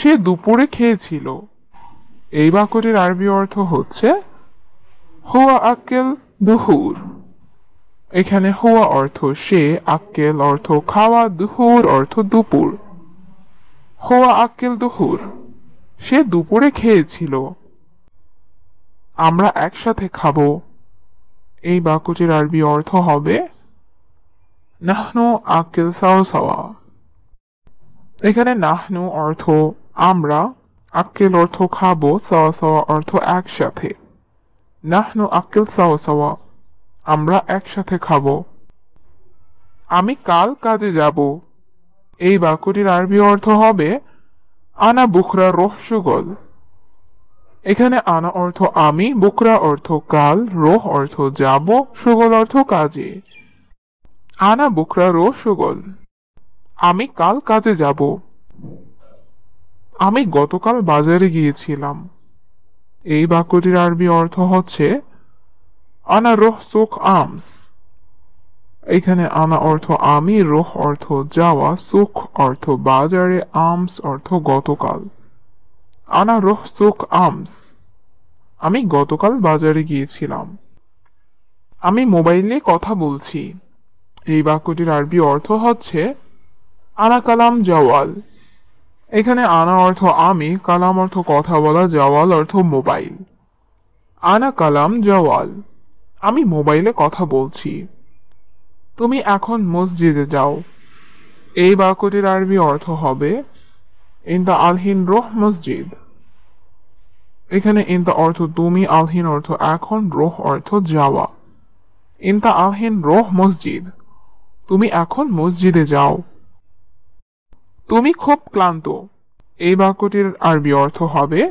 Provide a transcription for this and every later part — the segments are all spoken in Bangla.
সে দুপুরে খেয়েছিল। এই বাক্যটির আরবি অর্থ হচ্ছে হুয়া আকেল দুহুর। এখানে হুয়া অর্থ সে, আক্কেল অর্থ খাওয়া, দুহুর অর্থ দুপুর। হুয়া আক্কেল দুহুর, সে দুপুরে খেয়েছিল। আমরা একসাথে খাবো। এই বাক্যটির আরবি অর্থ হবে নাহনু আক্কেল সাওয়া সাওয়া। এখানে নাহনু অর্থ আমরা, আক্কেল অর্থ খাবো, সাওয়া সাওয়া অর্থ একসাথে। নাহনু আক্কেল সাওয়া সাওয়া, আমরা একসাথে খাবো। আমি কাল কাজে যাব। এই বাক্যটির আরবি অর্থ হবে আনা বুখরা রোহ সুগল। এখানে আনা অর্থ আমি, বুকরা অর্থ কাল, রোহ অর্থ যাব, সুগল অর্থ কাজে। আনা বুকরা রোহ সুগল, আমি কাল কাজে যাব। আমি গতকাল বাজারে গিয়েছিলাম। এই বাক্যটির আরবি অর্থ হচ্ছে আনা রোহ সুক আমস। এখানে আনা অর্থ আমি, রোহ অর্থ যাওয়া, সুখ অর্থ বাজারে, আমস অর্থ গতকাল। আনা রোহ সুক আমস, আমি গতকাল বাজারে গিয়েছিলাম। আমি মোবাইলে কথা বলছি। এই বাক্যটির আরবি অর্থ হচ্ছে আনা কালাম জাওয়াল। এখানে আনা অর্থ আমি, কালাম অর্থ কথা বলা, জাওয়াল অর্থ মোবাইল। আনা কালাম জাওয়াল, আমি মোবাইলে কথা বলছি। তুমি এখন মসজিদে যাও। এই বাক্যটির আরবি অর্থ হবে ইনতা আলহিন রোহ মসজিদ। এখানে ইনতা অর্থ তুমি, আলহিন অর্থ এখন, রোহ অর্থ যাওয়া। ইনতা আলহিন রোহ মসজিদ, তুমি এখন মসজিদে যাও। তুমি খুব ক্লান্ত। এই বাক্যটির আরবি অর্থ হবে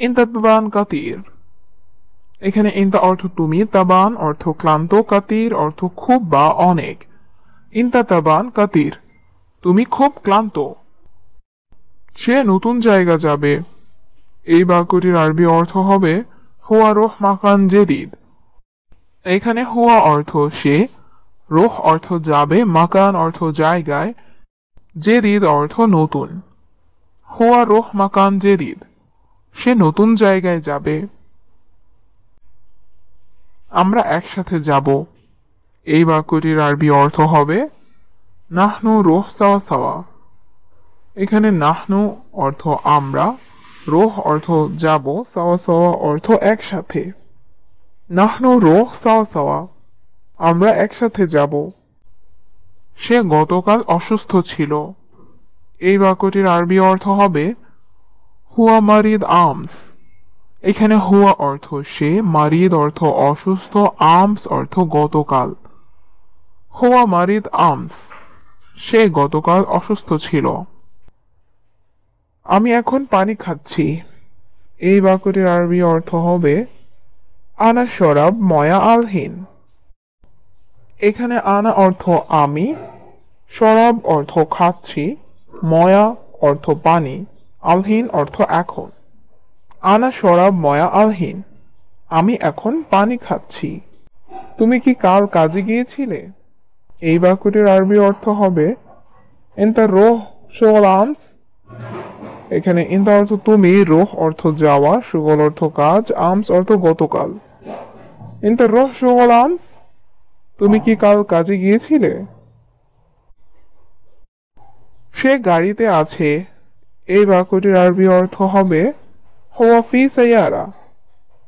ইনতা তাবান কাতির। এখানে ইনতা অর্থ তুমি, তাবান অর্থ ক্লান্ত, কাতির অর্থ খুব বা অনেক। ইনতা তাবান কাতির, তুমি খুব ক্লান্ত। সে নতুন জায়গা যাবে। এই বাক্যটির আরবি অর্থ হবে হুয়া রোহ মাকান জেদিদ। এখানে হুয়া অর্থ সে, রোহ অর্থ যাবে, মাকান অর্থ জায়গায়, জেদিদ অর্থ নতুন। হুয়া রোহ মাকান জেদিদ, সে নতুন জায়গায় যাবে। আমরা একসাথে যাব। এই বাক্যটির আরবি অর্থ হবে নাহনু রোহ সাওয়া সাওয়া। এখানে নাহনু অর্থ আমরা, রোহ অর্থ যাব, সাওয়া সাওয়া অর্থ একসাথে। নাহনু রোহ সাওয়া সাওয়া, আমরা একসাথে যাব। সে গতকাল অসুস্থ ছিল। এই বাক্যটির আরবি অর্থ হবে হুয়া মারিদ আমস। এখানে হুয়া অর্থ সে, মারিদ অর্থ অসুস্থ, আমস অর্থ গতকাল। হুয়া মারিদ আমস, সে গতকাল অসুস্থ ছিল। আমি এখন পানি খাচ্ছি। এই বাক্যটির আরবি অর্থ হবে আনা শরাব ময়া আলহিন। এখানে আনা অর্থ আমি, শরাব অর্থ খাচ্ছি, ময়া অর্থ পানি, আলহিন অর্থ এখন। আনা শরাব ময়া আলহিন, আমি এখন পানি খাচ্ছি। তুমি কি কাল কাজে গিয়েছিলে? এই বাক্যটির আরবি অর্থ হবে ইনতা রোহ শুগল আমস। এখানে ইনতা অর্থ তুমি, রোহ অর্থ যাওয়া, সুগল অর্থ কাজ, আমস অর্থ গতকাল। ইনতা রোহ শুগল আমস, তুমি কি কাল কাজে গিয়েছিলে? সে গাড়িতে আছে। এই বাক্যটির আরবি অর্থ হবে হুয়া ফি সাইয়ারা।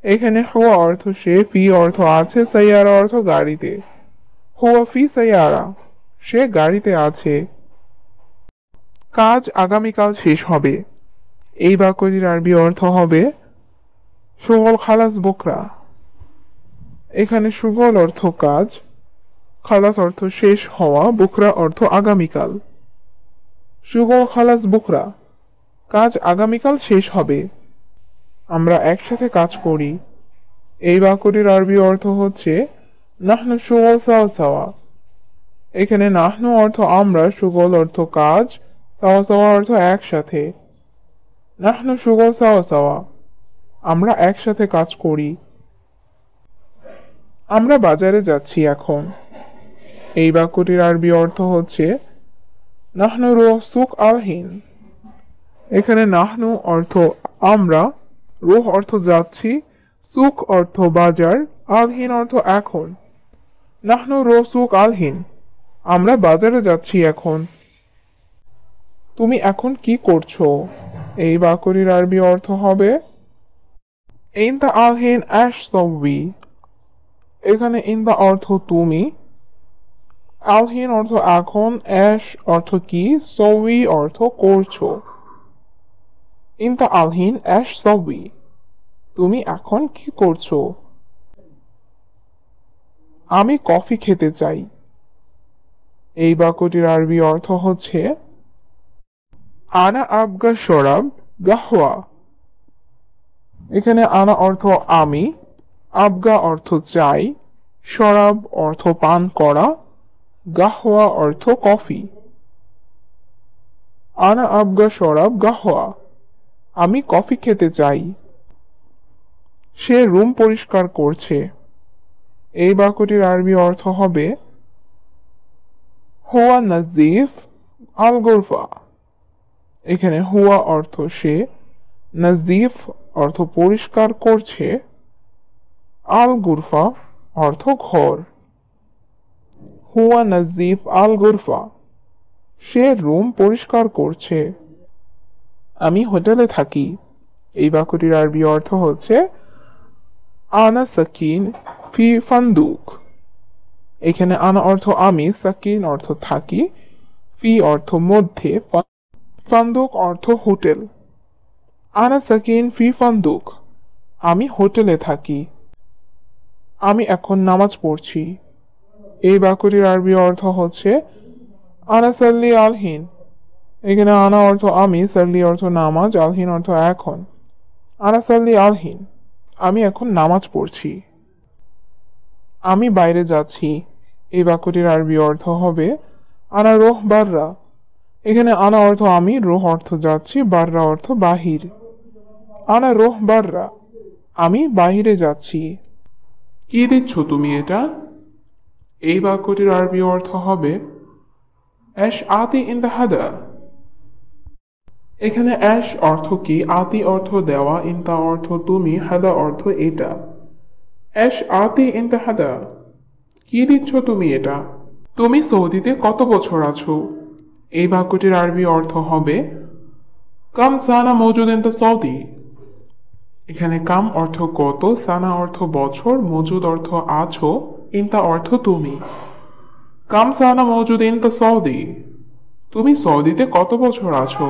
এখানে হুয়া অর্থ সে, ফি অর্থ আছে, সাইয়ারা অর্থ গাড়িতে। হুয়া ফি সাইয়ারা, সে গাড়িতে আছে। কাজ আগামীকাল শেষ হবে। এই বাক্যটির আরবি অর্থ হবে সুগল খালাস বকরা। এখানে সুগল অর্থ কাজ, খালাস অর্থ শেষ হওয়া, বুকরা অর্থ আগামীকাল। সুগল খালাস বুকরা, কাজ আগামীকাল শেষ হবে। আমরা একসাথে কাজ করি। এই বাক্যটির আরবি অর্থ হচ্ছে নাহনু সুগল সাওয়া সাওয়া। এখানে নাহনু অর্থ আমরা, সুগল অর্থ কাজ, সাওয়া সাওয়া অর্থ একসাথে। নাহনু সুগল সাওয়া সাওয়া, আমরা একসাথে কাজ করি। আমরা বাজারে যাচ্ছি এখন। এই বাক্যটির আরবি অর্থ হচ্ছে নাহনু রোহ সুক আলহিন। এখানে নাহনু অর্থ আমরা, রুহ অর্থ যাচ্ছি, সুক অর্থ বাজার, আলহিন অর্থ এখন। নাহনু রোহ সুক আলহিন, আমরা বাজারে যাচ্ছি এখন। তুমি এখন কি করছো? এই বাক্যটির আরবি অর্থ হবে ইনতা আলহিন অ্যাশ সবি। এখানে ইনতা অর্থ তুমি, আলহিন অর্থ এখন, অ্যাশ অর্থ কি, সবি অর্থ করছো। ইনতা আলহিন অ্যাশ সবি, তুমি এখন কি করছো? আমি কফি খেতে চাই। এই বাক্যটির আরবি অর্থ হচ্ছে আনা আবগা শরাব গাহওয়া। এখানে আনা অর্থ আমি, আবগা অর্থ চাই, শরাব অর্থ পান করা, গাহওয়া অর্থ কফি। আনা আবগা শরাব গাহওয়া, আমি কফি খেতে চাই। সে রুম পরিষ্কার করছে। এই বাক্যটির আরবি অর্থ হবে হুয়া নাজিফ আল গুরফা। এখানে হুয়া অর্থ সে, নাজিফ অর্থ পরিষ্কার করছে, আল গুরফা অর্থ ঘর। হুয়া নাজিফ আল গুরফা, সে রুম পরিষ্কার করছে। আমি হোটেলে থাকি। এই বাক্যটির আরবি অর্থ হচ্ছে আনা সাকিন ফি ফান্দুক। এখানে আনা অর্থ আমি, সাকিন অর্থ থাকি, ফি অর্থ মধ্যে, ফান্দুক অর্থ হোটেল। আনা সাকিন ফি ফান্দুক, আমি হোটেলে থাকি। আমি এখন নামাজ পড়ছি। এই বাক্যটির আরবি অর্থ হচ্ছে আনা সাল্লি আলহিন। এখানে আনা অর্থ আমি, সাল্লি অর্থ নামাজ, আলহিন অর্থ এখন। আনা সাল্লি আলহিন, আমি এখন নামাজ পড়ছি। আমি বাইরে যাচ্ছি। এই বাক্যটির আরবি অর্থ হবে আনা রোহ বাররা। এখানে আনা অর্থ আমি, রোহ অর্থ যাচ্ছি, বাররা অর্থ বাহির। আনা রোহ বাররা, আমি বাহিরে যাচ্ছি। কি দিচ্ছ তুমি এটা? এই বাক্যটির আরবি অর্থ হবে অ্যাশ আতি ইন দা হাদা। এখানে অ্যাশ অর্থ কি, আতি অর্থ দেওয়া, ইনতা অর্থ তুমি, হাদা অর্থ এটা। অ্যাশ আতি ইন দা হাদা, কি দিচ্ছ তুমি এটা? তুমি সৌদিতে কত বছর আছো? এই বাক্যটির আরবি অর্থ হবে কাম সানা মৌজুদ ইন দা সৌদি। এখানে কাম অর্থ কত, সানা অর্থ বছর, মজুদ অর্থ আছো, ইনতা অর্থ তুমি। কাম সানা মৌজুদ ইন দা সৌদি, তুমি সৌদিতে কত বছর আছো?